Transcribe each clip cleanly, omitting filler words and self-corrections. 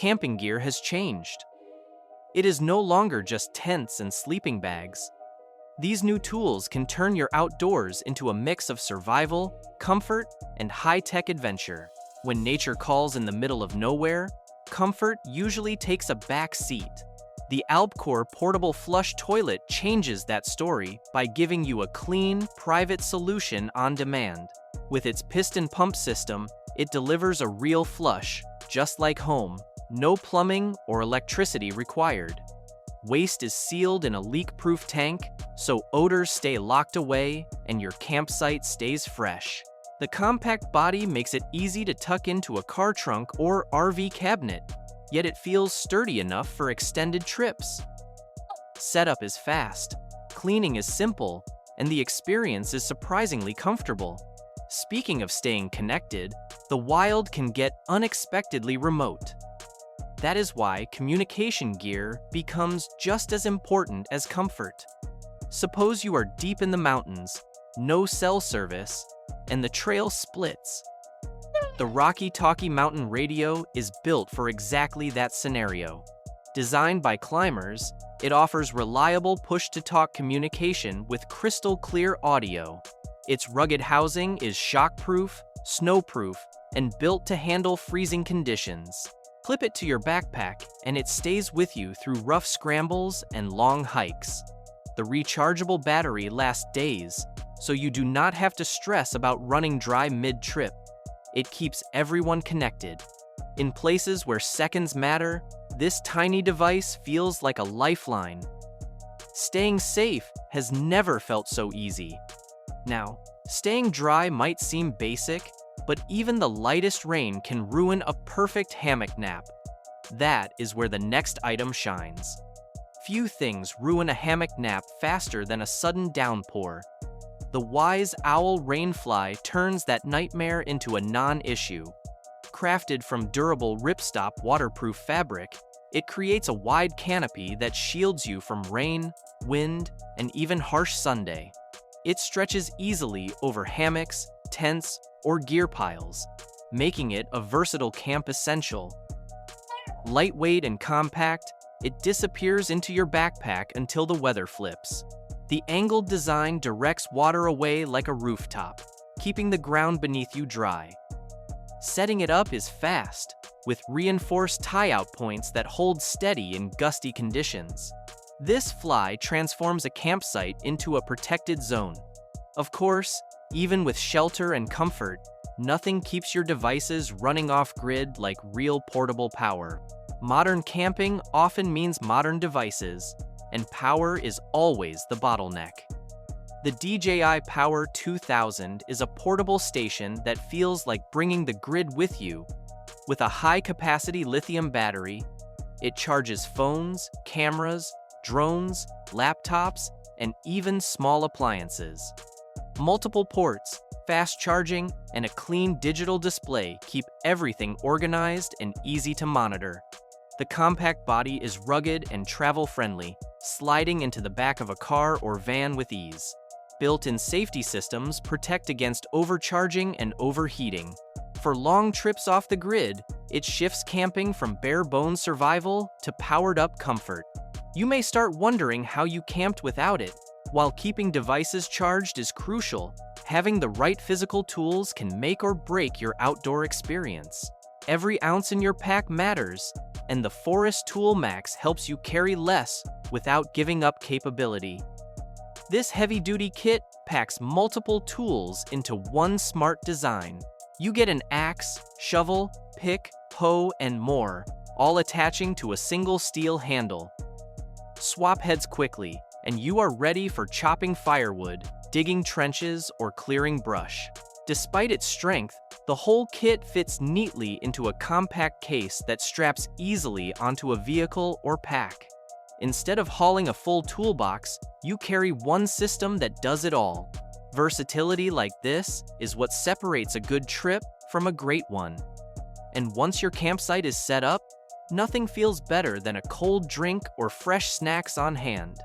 camping gear has changed. It is no longer just tents and sleeping bags. These new tools can turn your outdoors into a mix of survival, comfort, and high-tech adventure. When nature calls in the middle of nowhere, comfort usually takes a back seat. The Albcor portable flush toilet changes that story by giving you a clean, private solution on demand. With its piston pump system, it delivers a real flush, just like home. No plumbing or electricity required. Waste is sealed in a leak-proof tank, so odors stay locked away and your campsite stays fresh. The compact body makes it easy to tuck into a car trunk or RV cabinet, yet it feels sturdy enough for extended trips. Setup is fast, cleaning is simple, and the experience is surprisingly comfortable. Speaking of staying connected, the wild can get unexpectedly remote. That is why communication gear becomes just as important as comfort. Suppose you are deep in the mountains, no cell service, and the trail splits. The Rocky Talkie Mountain Radio is built for exactly that scenario. Designed by climbers, it offers reliable push-to-talk communication with crystal-clear audio. Its rugged housing is shockproof, snowproof, and built to handle freezing conditions. Clip it to your backpack, and it stays with you through rough scrambles and long hikes. The rechargeable battery lasts days, so you do not have to stress about running dry mid-trip. It keeps everyone connected. In places where seconds matter, this tiny device feels like a lifeline. Staying safe has never felt so easy. Now, staying dry might seem basic, but even the lightest rain can ruin a perfect hammock nap. That is where the next item shines. Few things ruin a hammock nap faster than a sudden downpour. The wise Owl Rainfly turns that nightmare into a non-issue. Crafted from durable ripstop waterproof fabric, it creates a wide canopy that shields you from rain, wind, and even harsh Sunday. It stretches easily over hammocks, tents, or gear piles, making it a versatile camp essential. Lightweight and compact, it disappears into your backpack until the weather flips. The angled design directs water away like a rooftop, keeping the ground beneath you dry. Setting it up is fast, with reinforced tie-out points that hold steady in gusty conditions. This fly transforms a campsite into a protected zone. Of course, even with shelter and comfort, nothing keeps your devices running off-grid like real portable power. Modern camping often means modern devices, and power is always the bottleneck. The DJI Power 2000 is a portable station that feels like bringing the grid with you. With a high-capacity lithium battery, it charges phones, cameras, drones, laptops, and even small appliances. Multiple ports, fast charging, and a clean digital display keep everything organized and easy to monitor. The compact body is rugged and travel-friendly, sliding into the back of a car or van with ease. Built-in safety systems protect against overcharging and overheating. For long trips off the grid, it shifts camping from bare-bones survival to powered-up comfort. You may start wondering how you camped without it. While keeping devices charged is crucial, having the right physical tools can make or break your outdoor experience. Every ounce in your pack matters, and the Forest Tool Max helps you carry less without giving up capability. This heavy-duty kit packs multiple tools into one smart design. You get an axe, shovel, pick, hoe, and more, all attaching to a single steel handle. Swap heads quickly, and you are ready for chopping firewood, digging trenches, or clearing brush. Despite its strength, the whole kit fits neatly into a compact case that straps easily onto a vehicle or pack. Instead of hauling a full toolbox, you carry one system that does it all. Versatility like this is what separates a good trip from a great one. And once your campsite is set up, nothing feels better than a cold drink or fresh snacks on hand.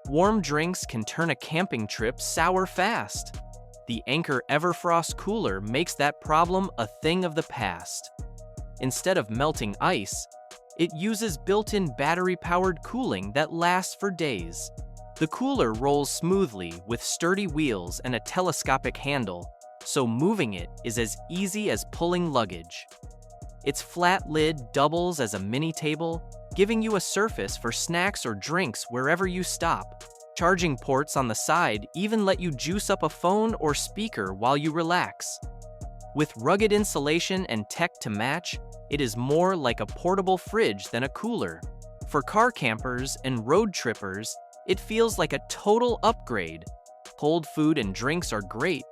Warm drinks can turn a camping trip sour fast. The Anker EverFrost cooler makes that problem a thing of the past. Instead of melting ice, It uses built-in battery-powered cooling that lasts for days. The cooler rolls smoothly with sturdy wheels and a telescopic handle, so moving it is as easy as pulling luggage. Its flat lid doubles as a mini table, giving you a surface for snacks or drinks wherever you stop. Charging ports on the side even let you juice up a phone or speaker while you relax. With rugged insulation and tech to match, it is more like a portable fridge than a cooler. For car campers and road trippers, it feels like a total upgrade. Cold food and drinks are great,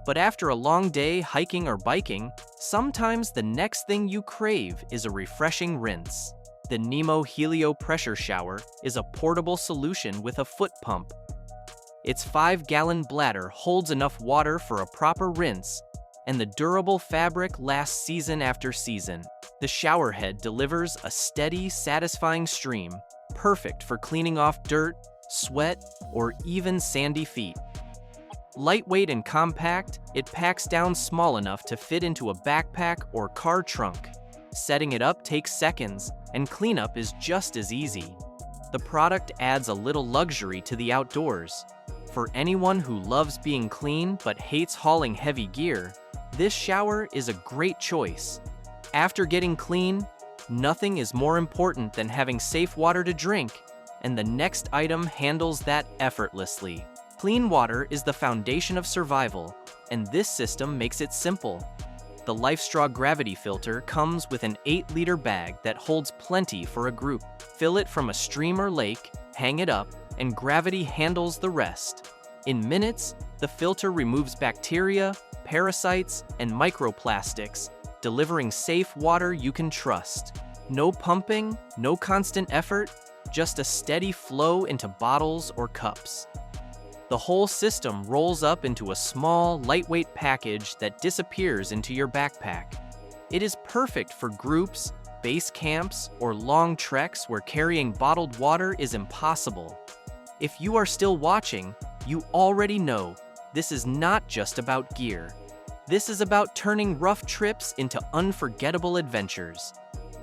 but after a long day hiking or biking, sometimes the next thing you crave is a refreshing rinse. The Nemo Helio pressure shower is a portable solution with a foot pump. Its 5-gallon bladder holds enough water for a proper rinse, and the durable fabric lasts season after season. The shower head delivers a steady, satisfying stream, perfect for cleaning off dirt, sweat, or even sandy feet. Lightweight and compact, it packs down small enough to fit into a backpack or car trunk. Setting it up takes seconds, and cleanup is just as easy. The product adds a little luxury to the outdoors. For anyone who loves being clean but hates hauling heavy gear, this shower is a great choice. After getting clean, nothing is more important than having safe water to drink, and the next item handles that effortlessly. Clean water is the foundation of survival, and this system makes it simple. The LifeStraw gravity filter comes with an 8-liter bag that holds plenty for a group. Fill it from a stream or lake, hang it up, and gravity handles the rest. In minutes, the filter removes bacteria, parasites, and microplastics, delivering safe water you can trust. No pumping, no constant effort, just a steady flow into bottles or cups. The whole system rolls up into a small, lightweight package that disappears into your backpack. It is perfect for groups, base camps, or long treks where carrying bottled water is impossible. If you are still watching, you already know this is not just about gear. This is about turning rough trips into unforgettable adventures.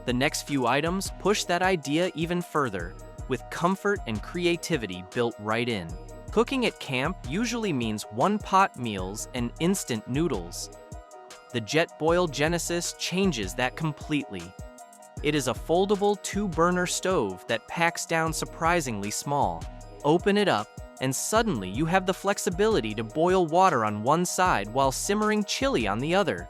The next few items push that idea even further, with comfort and creativity built right in. Cooking at camp usually means one-pot meals and instant noodles. The JetBoil Genesis changes that completely. It is a foldable 2-burner stove that packs down surprisingly small. Open it up, and suddenly you have the flexibility to boil water on one side while simmering chili on the other.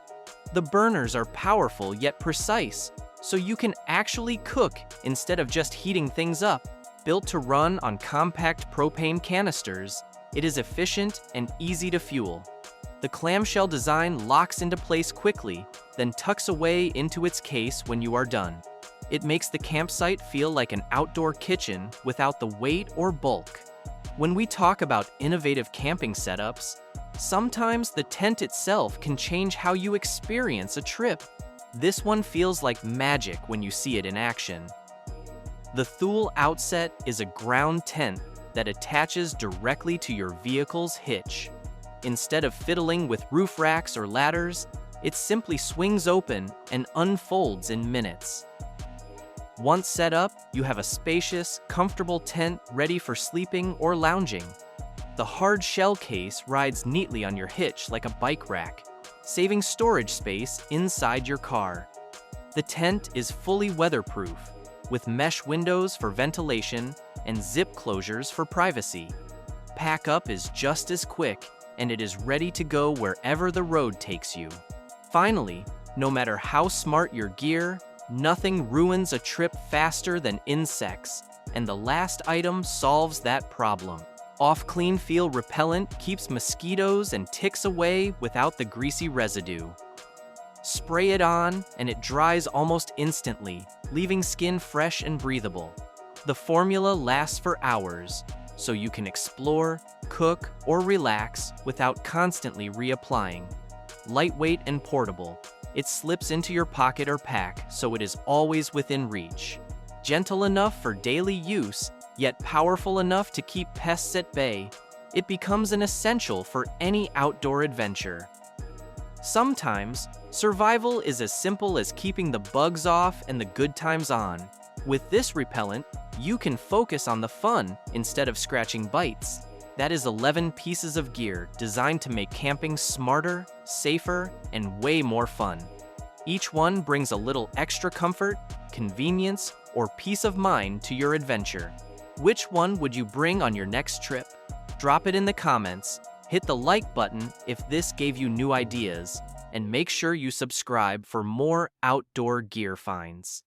The burners are powerful yet precise, so you can actually cook instead of just heating things up. Built to run on compact propane canisters, it is efficient and easy to fuel. The clamshell design locks into place quickly, then tucks away into its case when you are done. It makes the campsite feel like an outdoor kitchen without the weight or bulk. When we talk about innovative camping setups, sometimes the tent itself can change how you experience a trip. This one feels like magic when you see it in action. The Thule Outset is a ground tent that attaches directly to your vehicle's hitch. Instead of fiddling with roof racks or ladders, it simply swings open and unfolds in minutes. Once set up, you have a spacious, comfortable tent ready for sleeping or lounging. The hard shell case rides neatly on your hitch like a bike rack, saving storage space inside your car. The tent is fully weatherproof, with mesh windows for ventilation and zip closures for privacy. Pack up is just as quick, and it is ready to go wherever the road takes you. Finally, no matter how smart your gear, nothing ruins a trip faster than insects, and the last item solves that problem. OffClean Feel Repellent keeps mosquitoes and ticks away without the greasy residue. Spray it on, and it dries almost instantly, leaving skin fresh and breathable. The formula lasts for hours, so you can explore, cook, or relax without constantly reapplying. Lightweight and portable, it slips into your pocket or pack, so it is always within reach. Gentle enough for daily use, yet powerful enough to keep pests at bay, it becomes an essential for any outdoor adventure. Sometimes, survival is as simple as keeping the bugs off and the good times on. With this repellent, you can focus on the fun instead of scratching bites. That is 11 pieces of gear designed to make camping smarter, safer, and way more fun. Each one brings a little extra comfort, convenience, or peace of mind to your adventure. Which one would you bring on your next trip? Drop it in the comments, hit the like button if this gave you new ideas, and make sure you subscribe for more outdoor gear finds.